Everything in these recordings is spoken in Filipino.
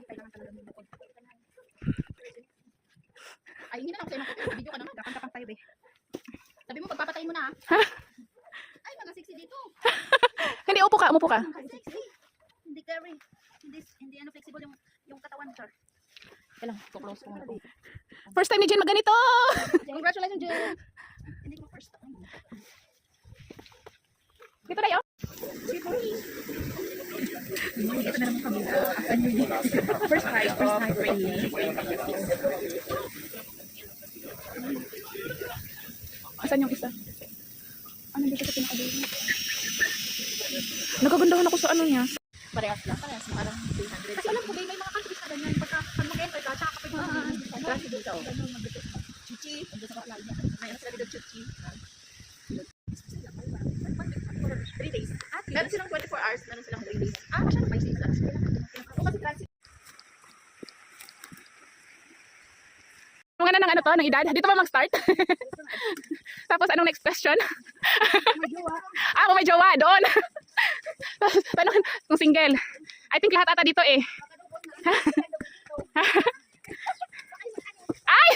kailangan talaga ng bukod. Ay, hindi na lang sa'yo mag-video ka naman. Kapang-kapang tayo, be. Sabi mo, pagpapatayin mo na, Ha? Ay, mga sexy dito. Hindi, upo ka, umupo ka. Sexy. Hindi carry. Hindi ano flexible yung katawan, sir. Kailang, close ko. First time ni Jen magganito! Congratulations, Jen. Hindi ko first time. Dito na yun. Dito na naman kami. First time training. Asan yung isa? Ano dito sa pinakadulo? Nagagandahan ako sa ano niya. Parehas lang. Parehas lang. Parang 300. Kasi alam ko, may mga countries na ganyan. Pag mag-enter ka, tsaka kapag kasi dito. Chuchi. Ando sa kaklay niya. May ano sila dito, chuchi. 3 days. Meron silang 24 hours. Meron silang 3 days. Masyado 5 days lang. O kasi transit. Mga na ng ano to, ng edad. Dito ba mag-start? Tapos anong next question? Kung may jowa, doon. Tanong kung single. I think lahat ata dito eh. Ay!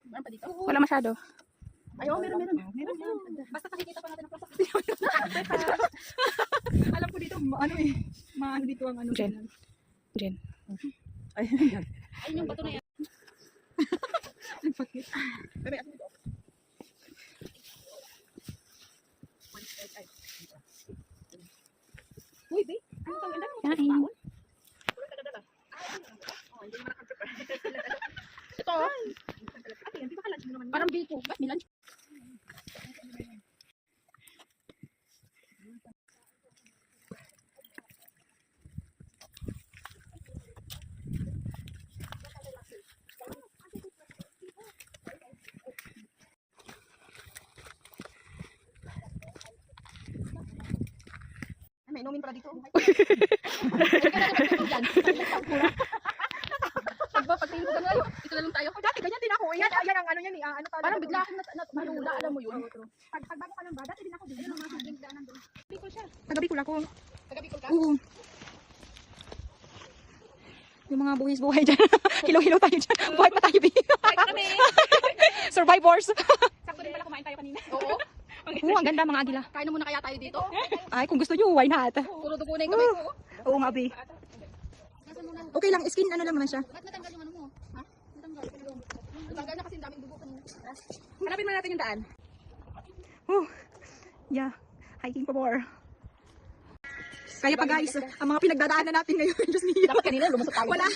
Meron pa dito. Wala masyado. Ay, meron. Basta nakikita pa natin ang process. Alam ko dito, ano eh. Maano dito ang ano. Jen. Jen. Ayun yung bato na yan. Bebe, ako dito. Uy, babe. Ano tawag na? Kain. Ito. Parang biko. Ba't may lunch? May inumin pala dito. Pagpapagtingin ko ganun, ito na lang tayo. Dati ganyan din ako. Yan ang ano yan. Ano parang bigla akong malula, alam mo yun. Pag bago ka lang ba, dati din ako din. Ano mga biglaan doon. Bicol siya. Taga-Bicol ako. Taga-Bicol ka? Oo. Yung mga buhis-buhay dyan. Hilo-hilo tayo dyan. Buhay pa tayo, kami. Survivors. Sakto din pala kumain tayo kanina. Oo. Oo, ang ganda mga agila. Kain na muna kaya tayo dito. Ay, kung gusto nyo, why not? Puro dugo na yung kamay ko. Oo nga, Bi. Okay lang, skin ano lang naman siya. Ba't natanggal yung ano mo? Ha? Natanggal. Natanggal na kasi ang daming dugo ko. Hanapin mo natin yung daan. Yeah, hiking pa more. Kaya pa guys, ang mga pinagdadaanan natin ngayon, Diyos mio. Dapat kanina lumusot tayo. Wala.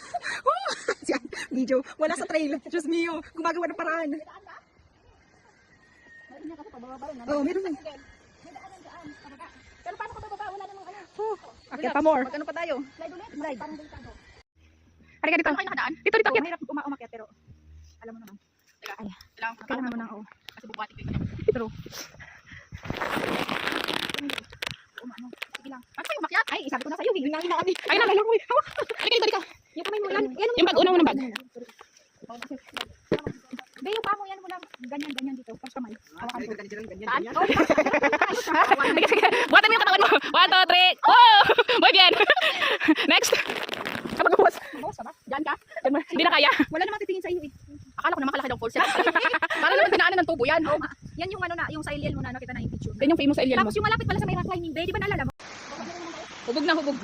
Video, wala sa trail. Diyos mio, gumagawa ng paraan. Oo, meron na. Pero paano ka bababa? Wala namang ano. Akyat pa more. Magkano pa tayo? Slide ulit. Slide. Parang delikado. Halika dito. Paano kayo nakadaan? Dito, dito. Oo, mahirap umakyat pero alam mo naman. Teka. Ay, Kailangan mo na ako. Kasi bubati ko yun. True. Sige lang. Paano kayo umakyat? Ay, sabi ko na sa'yo, higling namin na kami. Ayun na, Halika mo. Halika dito, dito. Yung kamay mo, yan. Yung bag, una mo ng bag. Hindi, yung pamo, yan mo lang. Ganyan dito. Pas kamay. Hawakan ko. Saan? Sige, sige. Buhatan mo yung katawan mo. 1, 2, 3. Oh! Muy bien. Next. Kapag uwas. Bawas ka ba? Diyan ka? Hindi na kaya. Wala namang titingin sa iyo eh. Akala ko naman kalaki daw pulse. Para naman pinaanan ng tubo yan. Yan yung ano na, yung sa LL mo na nakita na yung picture. Yan yung famous alien mo. Tapos yung malapit pala sa may rock climbing bay, di ba naalala mo? Hubog na hubog.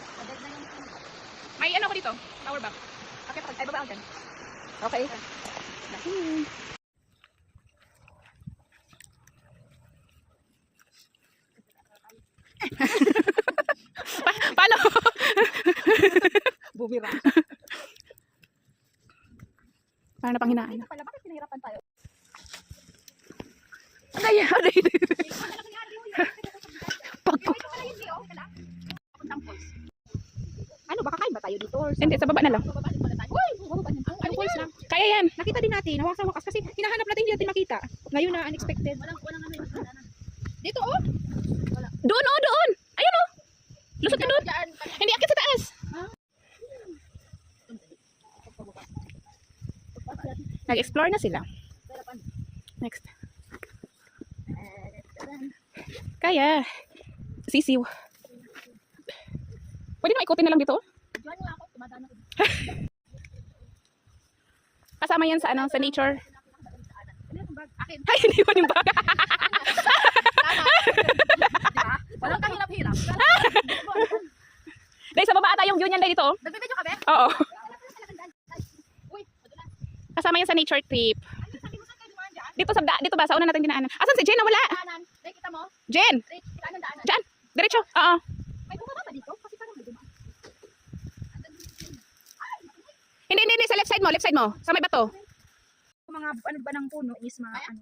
May ano ko dito? Power bank. Okay, ay baba ako dyan. Okay. Paano? Bumira. Paano na panghinaan? Pala, bakit pinahirapan tayo? Agay, agay. Pagko. Ano, baka kain ba tayo dito? Or Hindi, sa baba na lang. Uy, baba na. Ang Ano lang? Kaya yan. nakita din natin, hawak sa wakas kasi hinahanap natin, hindi natin makita. Ngayon na unexpected. Walang ano yung Dito oh. Doon, oh, doon. Ayun, oh. Lusot ka Nag-explore na sila. Next. Kaya. Sisiw. Pwede na ikutin na lang dito. Diyan nga ako, tumadaan ako. Kasama yan sa ano, sa nature. Ano yung bag? Akin. Ay, hindi mo yung bag. Diba? Walang kahilap-hilap. Dahil sa baba ata yung view niyan dahil dito. Oh. Nagbibidyo ka, be? Oo. Uy, madulas. Kasama yan sa nature trip. Ay, sabi mo saan kayo dumaan dyan? Dito ba? Sa una natin dinaanan. Asan si Jen? Nawala. Daanan. Be, kita mo? Jen! Daanan, daanan. Diyan. Diretso. Oo. May bumaba ba dito? Kasi parang may dumaan. Hindi. Sa left side mo. Left side mo. Sa may bato. Mga ano ba ng puno is mga ano.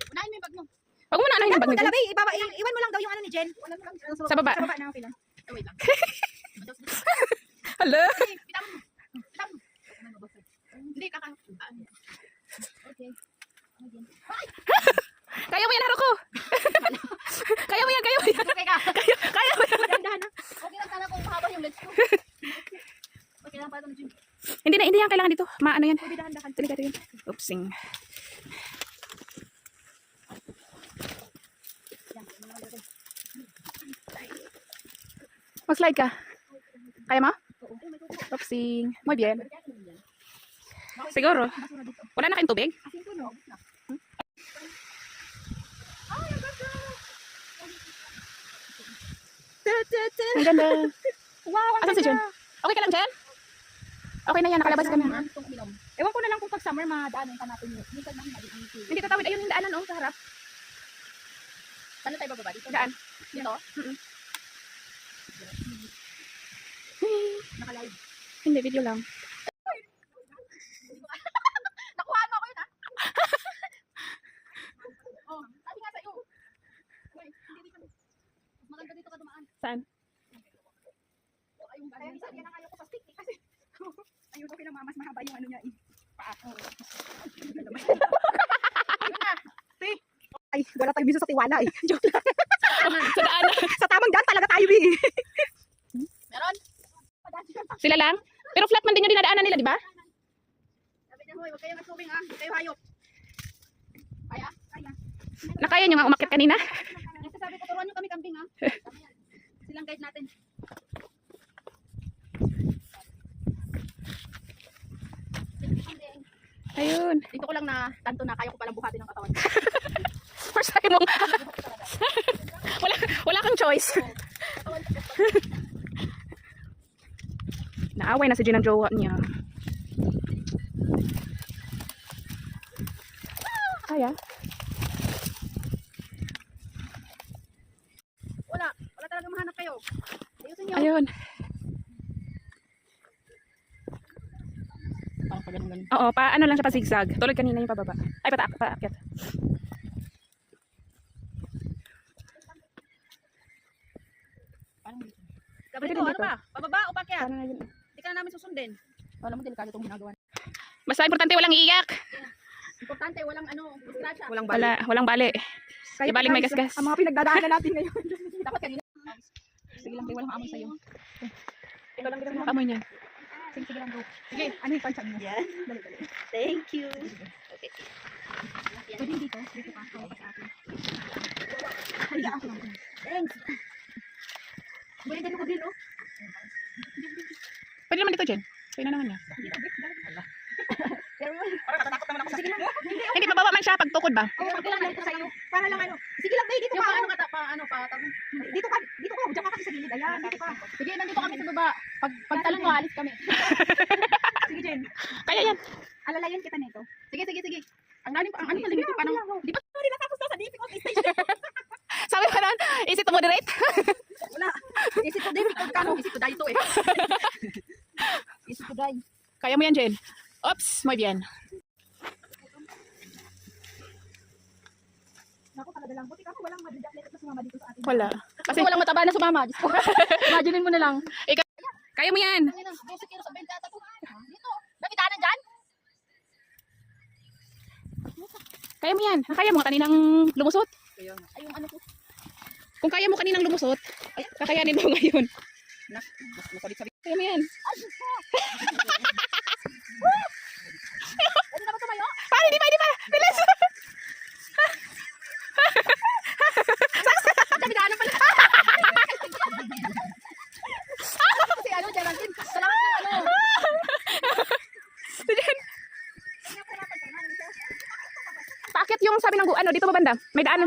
Unahin mo yung bag mo. Huwag mo na anahin ang bag Ano mo. dala, Bay? Iwan mo lang daw yung ano ni Jen. Wala mo lang. Sa baba. Sa baba na, okay lang. Oh, wait lang. Hala. Bitawan mo. Bitawan mo. Hindi, Okay. Kaya mo yan, Haruko. Kaya mo yan. Okay ka. Kaya mo yan. Dahan-dahan na. Okay lang sana kung mahaba yung legs ko. Okay lang para sa gym. Hindi yan. Kailangan dito. Maano yan. Pwede dahan-dahan. Delikado yun. Oopsing. Mag-slide ka. Kaya mo? Oopsing. Muy bien. Siguro. Wala na kayong tubig? Asin puno. Ang ganda. Wow, ang Asan si Jen? Okay ka lang, Jen? Okay na yan. Nakalabas ka na. Ewan ko na lang kung pag summer madaanan pa natin yun. Minsan lang maliit. Hindi tatawid. Ayun yung daanan, oh, sa harap. Saan tayo bababa? Dito? Daan. Dito? Hmm. Naka-live. Hindi, video lang. Nakuhaan mo ako yun, ha? Oh, sabi nga sa'yo. Uy, hindi dito. Mas maganda dito ka dumaan. Saan? Oh, ayun, Kaya minsan yan ang ayaw ko sa stick eh, kasi ayun ko kailang mas mahaba yung ano niya eh. Paa. Ay, wala tayong bisa sa tiwala eh. Joke lang. Sa daanan. Sa tamang daan talaga tayo eh. Meron? Sila lang? Pero flat man din yung dinadaanan nila, di ba? Sabi niya, hoy, huwag kayong assuming, ha? Huwag kayo hayop. Kaya? Kaya. Nakaya nyo nga umakyat kanina? Nagsasabi ko, turuan nyo kami kambing, ha? Silang guide natin. Ayun. Dito ko lang na tanto na kaya ko palang buhatin ng katawan. First time mong... wala kang choice. Naaway na si Jen ang jowa niya. Kaya? Wala talaga mahanap kayo. Ayusin nyo. Ayun. Parang pa ganun. Oo, ano lang siya pa zigzag. Tulad kanina yung pababa. Ay, paakyat. Parang dito. Pwede Gabriel, rin ano dito. ba? Pababa o pakyat? Paano na yun? Hindi ka na namin susundin. Alam mo, delikado itong ginagawa. Basta importante walang iiyak. Importante, walang ano, disgrasya. Walang Walang bali. Kaya Ibaling may guys, gasgas. ang mga pinagdadaanan natin ngayon. Dapat kanina. Sige lang, walang amoy sa'yo. Ikaw lang din mo. Amoy niya. Sige lang, go. Sige, ano yung pansang mo? Yan. Dali. Thank you. Pwede dito. Dito ka. Kawag sa akin. Higa ako lang. Thanks. Pwede ganun ko din, oh. Pwede naman dito, Jen. Kaya na naman niya. Parang natatakot naman ako. Sige lang. Hindi, mababa man siya pag tukod ba? Oo, okay lang dito sa'yo. Para lang ano. Sige lang, babe. Dito Yung ka. paano ka, paano pa, Dito ka. Dito ka. Diyan ka kasi sa gilid. Ayan, dito ka. sige, nandito kami sa baba. Pag talon mo, alis kami. Sige, Jen. Kaya yan. Alalayan kita nito. Sige. Ang lalim pa, ang ano talaga, paano? Di ba? Sorry, natapos na sa difficult stage. Sabi ko na, easy to moderate. Wala. Isip ko difficult ka, no? Isip ko dahil ito eh. Isip ko dahil. Kaya mo yan, Jen. Oops, muy bien. Naku, talaga lang. Buti ka ako walang madidaklet na sumama dito sa atin. Wala. Kasi walang mataba na sumama. Diyos ko. Imaginin mo na lang. Kaya mo yan. Ang ina, 12 kilo sa benta ata to. Dito. Nabitaan dyan? Kaya mo yan. Kaya mo kaninang lumusot. Ay, yung ano ko. Kung kaya mo kaninang lumusot, kakayanin mo ngayon. Nasabit-sabit. Kaya mo yan. Pwede na ba tumayo? sabi ng ano, dito ba banda? May daan.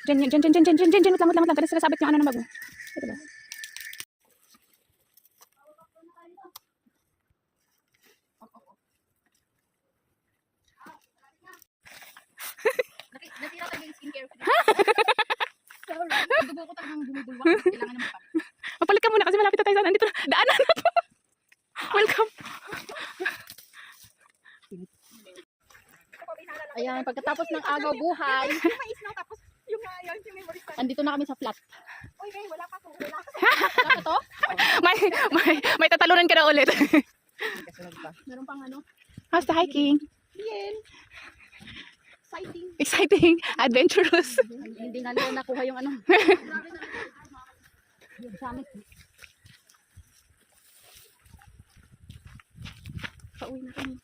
Diyan, wait lang. Kasi sinasabit yung ano ng bago. Ito ba? Nasira tayo yung skincare. Dugo ko talagang bumubulwak. Kailangan naman pa. Mapalit ka muna kasi malapit na tayo sa andito. Daanan na to. Welcome. Ayan, pagkatapos ng agaw buhay, Yung mais na tapos yung memories na. andito na kami sa flat. Uy, may wala pa to. Wala. Ano to? May tatalunan ka na ulit. Meron pang ano? How's the hiking? Bien. Exciting. Exciting, adventurous. Hindi nga nila nakuha yung ano. Yung summit. Pauwi na kami.